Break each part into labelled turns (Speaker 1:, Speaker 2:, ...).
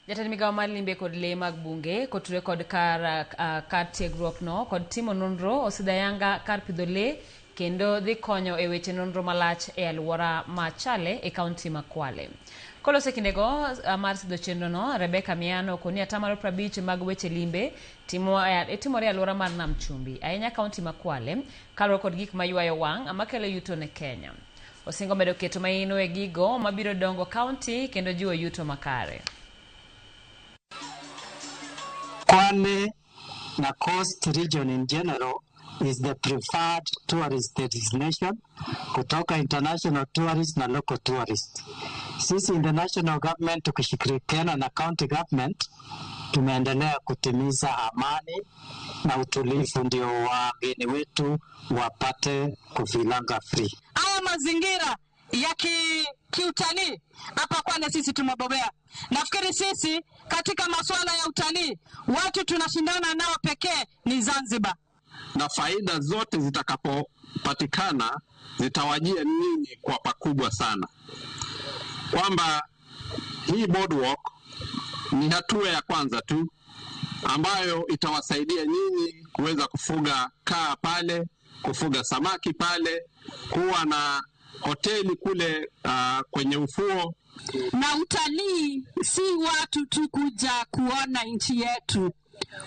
Speaker 1: Jatend migawo mar limbe kod lee mag bunge kotudore kod kar tiegruok no kod timo nonro osidayanga kar pidho lee kendo dhi konyo e weche nonro malach e alwora ma Chale e kaunti ma Kwale. Kolose kindego mar sidho chenro no, Rebecca Miano koni 50% mag weche limbe timore e alwora mar Nam Chumbi, ahinya kaunti ma Kwale, kaluwore kod gik maywayo wang' makelo yuto ne Kenya. Osingo medo keto maino e gigo mabiro dongo kaunti kendo jiwo yuto makare.
Speaker 2: Kwale na Coast region in general is the preferred tourist destination kutoka international tourists na local tourists. Sisi in the national government tukishirikiana na county government tumeendelea kutimiza amani na utulivu ndio wageni wetu wapate kuvilanga free.
Speaker 3: Haya mazingira ya kiutalii hapa Kwale sisi tumebobea. Nafikiri sisi katika masuala ya utalii watu tunashindana nao pekee ni Zanzibar.
Speaker 4: Na faida zote zitakapopatikana zitawajia nyinyi kwa pakubwa sana. Kwamba hii boardwalk ni hatua ya kwanza tu ambayo itawasaidia nyinyi kuweza kufuga kaa pale, kufuga samaki pale, kuwa na hoteli kule kwenye ufuo.
Speaker 3: Na utalii si watu tu kuja kuona nchi yetu.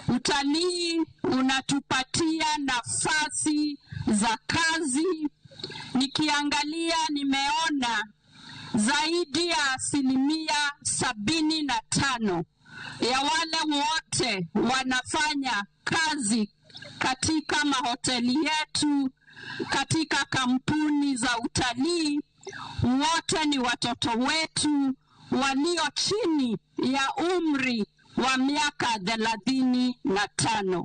Speaker 3: Utalii unatupatia nafasi za kazi. Nikiangalia nimeona zaidi ya 75% ya wale wote wanafanya kazi katika mahoteli yetu, katika kampuni za utalii, wote ni watoto wetu walio chini ya umri wa miaka 35.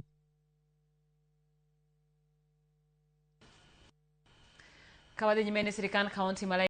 Speaker 1: Kawadhi nyimene sirikan kaunti Malaya